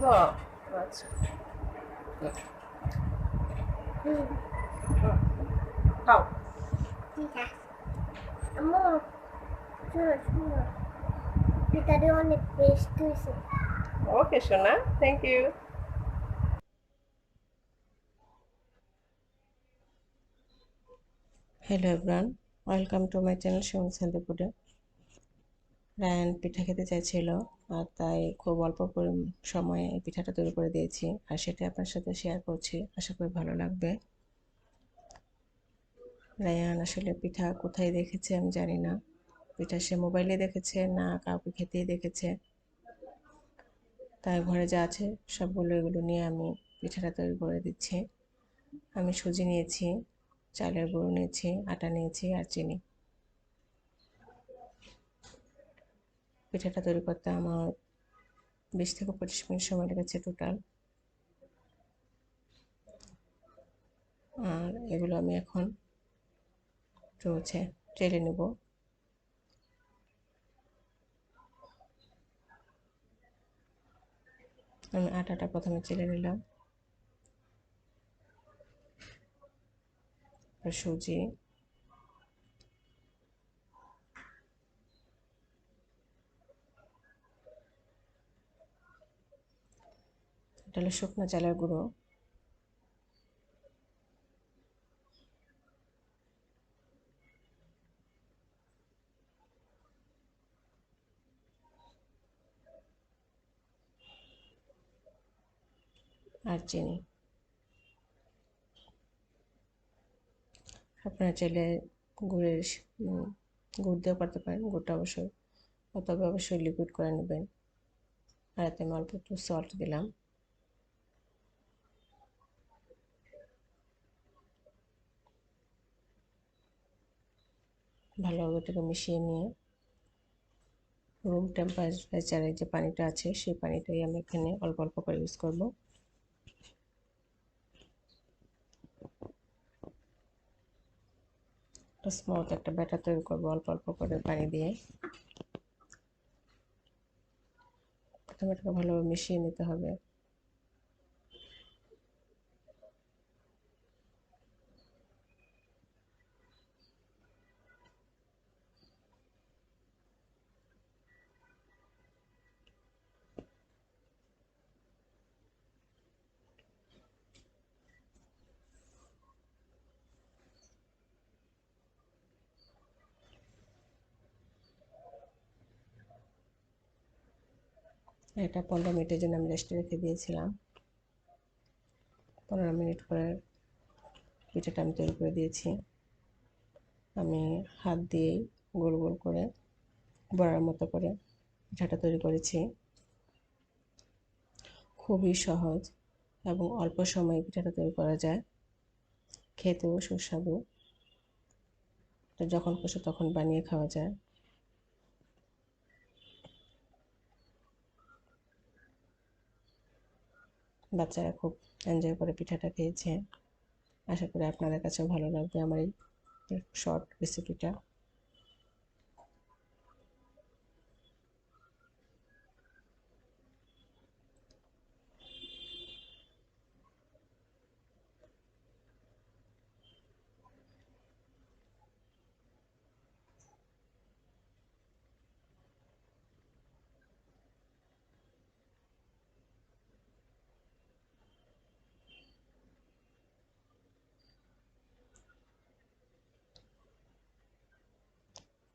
দিব। আচ্ছা খাও। ভিতরে অনেক পেস্ট হয়েছে। ওকে সোনা, thank you. Hello everyone, welcome to my channel Shimom healthy ফুডে। রায়ান পিঠা খেতে চাইছিল, আর তাই খুব অল্প সময়ে এই পিঠাটা তৈরি করে দিয়েছি, আর সেটা আপনার সাথে শেয়ার করছি। আশা করি ভালো লাগবে। রায়ান আসলে পিঠা কোথায় দেখেছে আমি জানি না, পিঠা সে মোবাইলে দেখেছে না কাউকে খেতেই দেখেছে, তাই ঘরে যা আছে সবগুলো এগুলো নিয়ে আমি পিঠাটা তৈরি করে দিচ্ছি। আমি সুজি নিয়েছি, চালের গুঁড়ো নিয়েছি, আটা নিয়েছি আর চিনি। পিঠাটা তৈরি করতে আমার 20 থেকে 25 মিনিট সময় লেগেছে টোটাল। আর এগুলো আমি এখন চেলে নেব। আমি আটাটা প্রথমে চেলে নিলাম, সুজি, এটা হলো শুকনো চালের গুঁড়ো, আর চিনি। আপনারা চাইলে গুড়ের গুড় দিয়েও করতে পারেন, গুড়টা অবশ্যই, তবে অবশ্যই লিকুইড করে নেবেন। আর এতে আমি অল্প একটু সল্ট দিলাম। ভালোভাবে এটাকে মিশিয়ে নিয়ে রুম টেম্পারেচারে যে পানিটা আছে সেই পানিটাই আমি এখানে অল্প অল্প করে ইউজ করব। স্মুথ একটা ব্যাটার তৈরি করবো অল্প অল্প করে পানি দিয়ে। প্রথমে এটাকে ভালোভাবে মিশিয়ে নিতে হবে। এটা 15 মিনিটের জন্য আমি রেস্টে রেখে দিয়েছিলাম। 15 মিনিট পরে পিঠাটা আমি তৈরি করে দিয়েছি। আমি হাত দিয়েই গোল গোল করে বড়ার মতো করে পিঠাটা তৈরি করেছি। খুবই সহজ এবং অল্প সময়ে পিঠাটা তৈরি করা যায়, খেতেও সুস্বাদু। এটা যখন খুশি তখন বানিয়ে খাওয়া যায়। বাচ্চারা খুব এনজয় করে পিঠাটা খেয়েছে। আশা করি আপনাদের কাছেও ভালো লাগবে আমার এই শর্ট রেসিপিটা।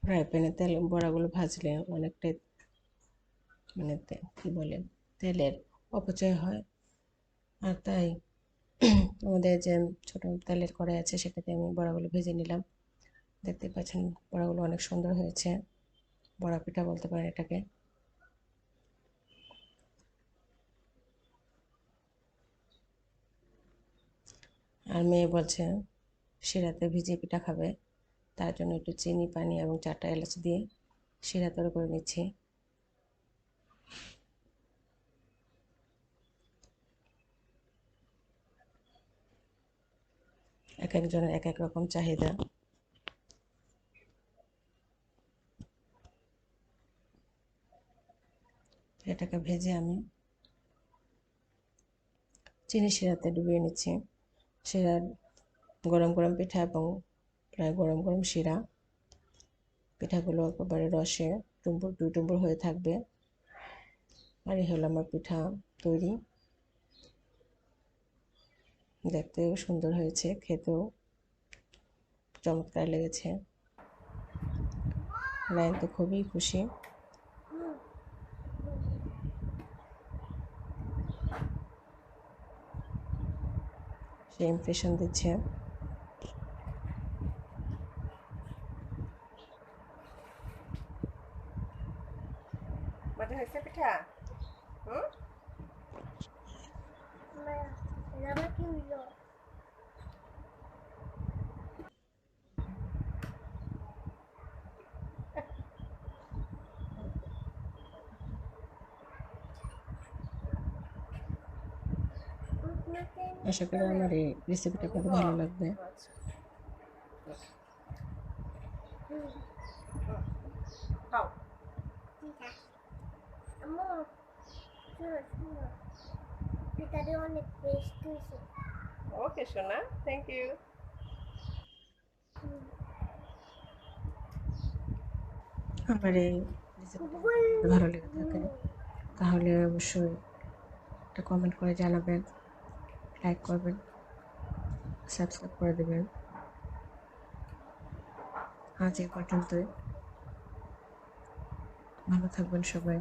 ফ্রাই প্যানে বড়াগুলো ভাজলে অনেকটাই মানে কি বলে তেলের অপচয় হয়, আর তাই আমাদের যে ছোট তেলের কড়াই আছে সেটাতে আমি বড়াগুলো ভেজে নিলাম। দেখতে পাচ্ছেন বড়াগুলো অনেক সুন্দর হয়েছে, বড়া পিঠা বলতে পারেন এটাকে। আর মেয়ে বলছে শিরাতে ভিজিয়ে পিঠা খাবে, তার জন্য একটু চিনি, পানি এবং 4টা এলাচ দিয়ে শিরা তৈরি করে নিচ্ছি। এক একজনের এক এক রকম চাহিদা। এটাকে ভেজে আমি চিনি শিরাতে ডুবিয়ে নিচ্ছি। শিরা গরম গরম পিঠা এবং প্রায় গরম গরম শিরা, পিঠাগুলো একেবারে রসে দুই টুম্বুর হয়ে থাকবে। আর এই হলো আমার পিঠা তৈরি। দেখতেও সুন্দর হয়েছে, খেতেও চমৎকার লেগেছে। রায়ন তো খুবই খুশি। সে ইমপ্রেশন দিচ্ছে। মজা হয়েছে পিঠা? আবার কি হইলো? আশা করি আমার এই রেসিপিটা আপনাদের ভালো লাগবে। আম্মু শোনো শোনো, পিঠাটা অনেক টেস্ট হয়েছে। ওকে সোনা, থ্যাংক ইউ। আমার এই রেসিপিটা যদি আপনাদের ভালো লেগে থাকে তাহলে অবশ্যই একটা কমেন্ট করে জানাবেন, লাইক করবেন, সাবস্ক্রাইব করে দেবেন। আজ এই পর্যন্তই। ভালো থাকবেন সবাই।